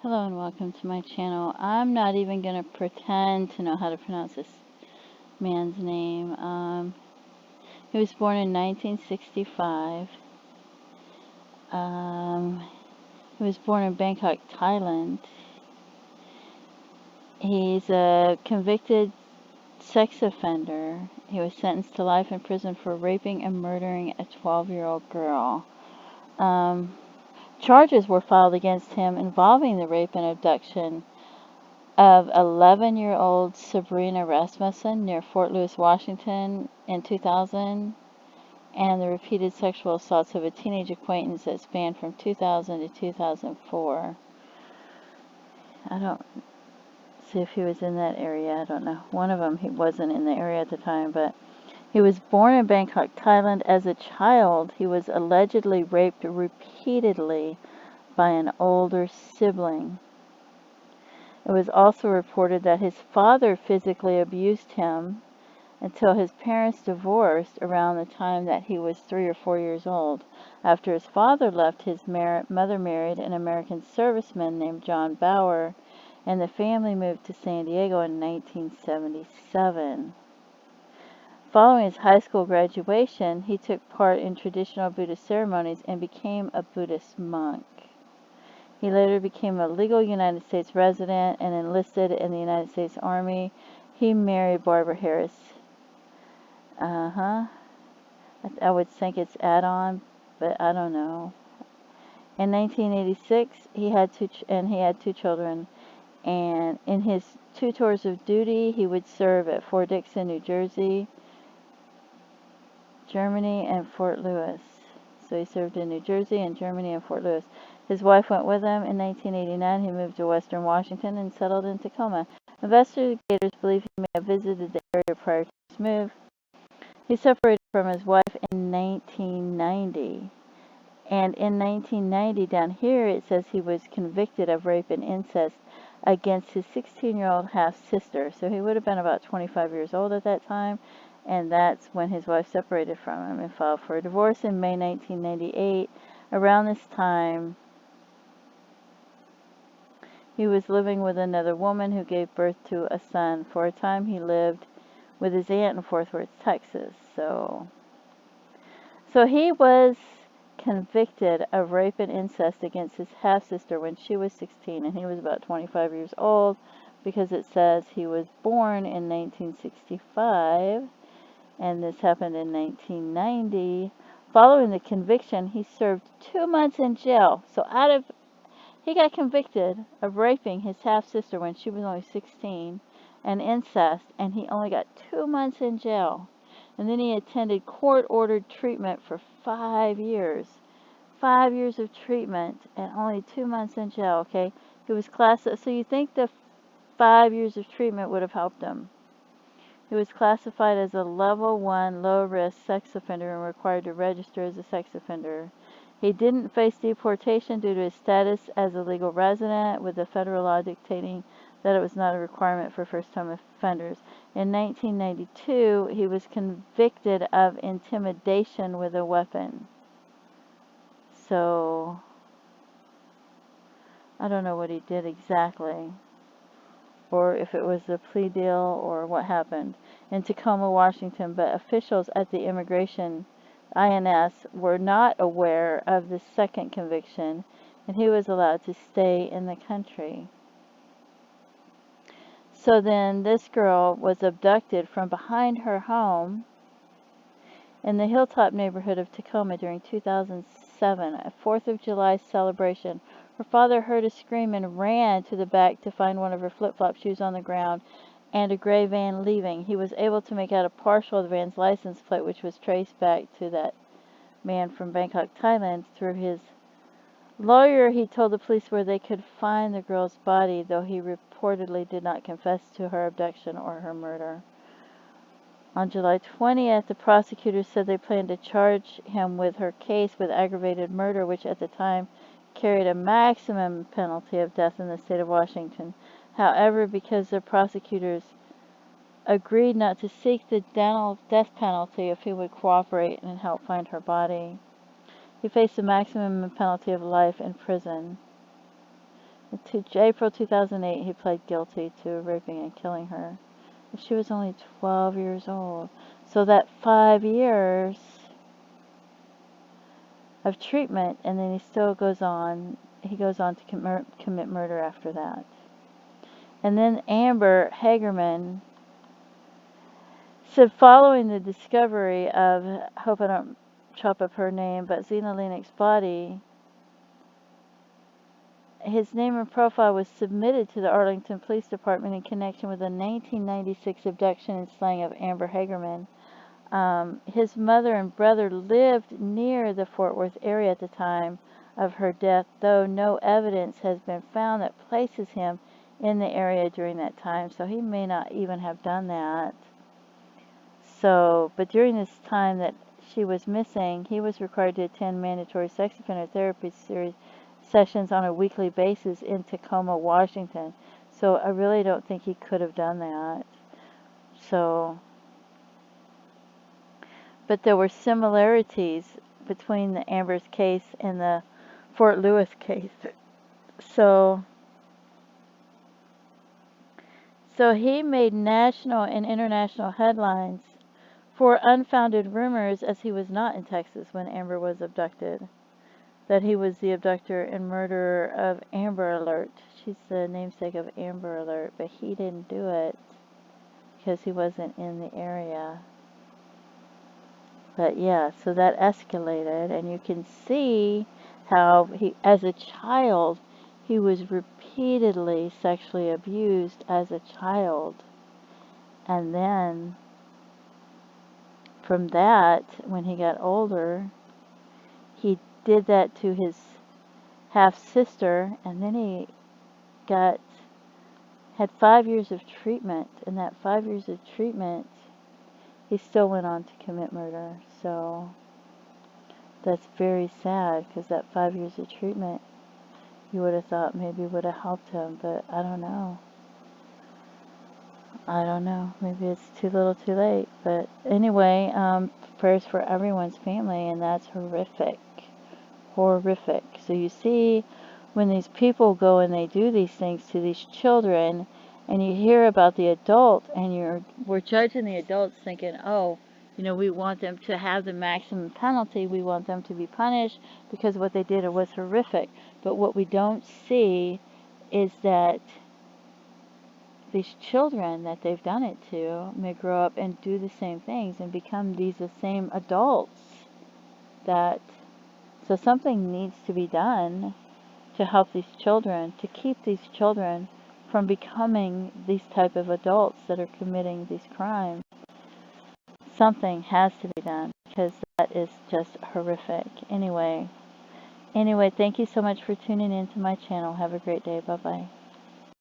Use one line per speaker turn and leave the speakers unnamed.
Hello and welcome to my channel. I'm not even going to pretend to know how to pronounce this man's name. He was born in 1965. He was born in Bangkok, Thailand. He's a convicted sex offender. He was sentenced to life in prison for raping and murdering a 12-year-old girl. Charges were filed against him involving the rape and abduction of 11-year-old Sabrina Rasmussen near Fort Lewis, Washington in 2000, and the repeated sexual assaults of a teenage acquaintance that spanned from 2000 to 2004. I don't see if he was in that area. I don't know. One of them, he wasn't in the area at the time, but he was born in Bangkok, Thailand. As a child, he was allegedly raped repeatedly by an older sibling. It was also reported that his father physically abused him until his parents divorced around the time that he was 3 or 4 years old. After his father left, his mother married an American serviceman named John Bauer, and the family moved to San Diego in 1977. Following his high school graduation, he took part in traditional Buddhist ceremonies and became a Buddhist monk. He later became a legal United States resident and enlisted in the United States Army. He married Barbara Harris. I would think it's Adhahn, but I don't know. In 1986, he had two children. And in his 2 tours of duty, he would serve at Fort Dixon, New Jersey, Germany, and Fort Lewis. So he served in New Jersey and Germany and Fort Lewis. His wife went with him. In 1989, he moved to Western Washington and settled in Tacoma. Investigators believe he may have visited the area prior to his move. He separated from his wife in 1990. And in 1990, down here, it says he was convicted of rape and incest against his 16-year-old half-sister. So he would have been about 25 years old at that time. And that's when his wife separated from him and filed for a divorce in May 1998. Around this time, he was living with another woman who gave birth to a son. For a time, he lived with his aunt in Fort Worth, Texas. So he was convicted of rape and incest against his half-sister when she was 16, and he was about 25 years old, because it says he was born in 1965, and this happened in 1990. Following the conviction, he served 2 months in jail. So he got convicted of raping his half-sister when she was only 16, and incest, and he only got 2 months in jail. And then he attended court-ordered treatment for 5 years. 5 years of treatment and only 2 months in jail, okay? He was so you think the 5 years of treatment would have helped him. He was classified as a level 1 low-risk sex offender and required to register as a sex offender. He didn't face deportation due to his status as a legal resident, with the federal law dictating that it was not a requirement for first-time offenders. In 1992, he was convicted of intimidation with a weapon. So, I don't know what he did exactly, or if it was a plea deal or what happened in Tacoma, Washington, but officials at the immigration INS were not aware of the second conviction, and he was allowed to stay in the country. So then this girl was abducted from behind her home in the Hilltop neighborhood of Tacoma during 2007, a 4th of July celebration. Her father heard a scream and ran to the back to find one of her flip-flop shoes on the ground and a gray van leaving. He was able to make out a partial of the van's license plate, which was traced back to that man from Bangkok, Thailand. Through his lawyer, he told the police where they could find the girl's body, though he reportedly did not confess to her abduction or her murder. On July 20th, the prosecutors said they planned to charge him with her case with aggravated murder, which at the time carried a maximum penalty of death in the state of Washington. However, because the prosecutors agreed not to seek the death penalty if he would cooperate and help find her body, he faced a maximum penalty of life in prison. April 2008, he pled guilty to raping and killing her. She was only 12 years old. So that 5 years of treatment, and then he still goes on. He goes on to commit murder after that. And then Amber Hagerman said, following the discovery of, hope I don't chop up her name, but Zina Linnik's body, his name and profile was submitted to the Arlington Police Department in connection with the 1996 abduction and slaying of Amber Hagerman. His mother and brother lived near the Fort Worth area at the time of her death, though no evidence has been found that places him in the area during that time, so he may not even have done that. So, but during this time that she was missing, he was required to attend mandatory sex offender therapy series sessions on a weekly basis in Tacoma, Washington. So I really don't think he could have done that. So, but there were similarities between the Amber's case and the Fort Lewis case. So he made national and international headlines for unfounded rumors, as he was not in Texas when Amber was abducted, that he was the abductor and murderer of Amber Alert. She's the namesake of Amber Alert, but he didn't do it because he wasn't in the area. But yeah, so that escalated, and you can see how he, as a child, he was repeatedly sexually abused as a child. And then from that, when he got older, he did that to his half-sister, and then he had 5 years of treatment. In that 5 years of treatment, he still went on to commit murder. So that's very sad, because that 5 years of treatment, you would have thought maybe would have helped him, but I don't know. Maybe it's too little too late. But anyway, prayers for everyone's family, and that's horrific. Horrific. So you see, when these people go and they do these things to these children, and you hear about the adult, and we're judging the adults thinking, oh, we want them to have the maximum penalty, we want them to be punished because what they did was horrific. But what we don't see is that these children that they've done it to may grow up and do the same things and become the same adults. So something needs to be done to help these children, to keep these children from becoming these type of adults that are committing these crimes. Something has to be done, because that is just horrific. Anyway, thank you so much for tuning in to my channel. Have a great day. Bye-bye.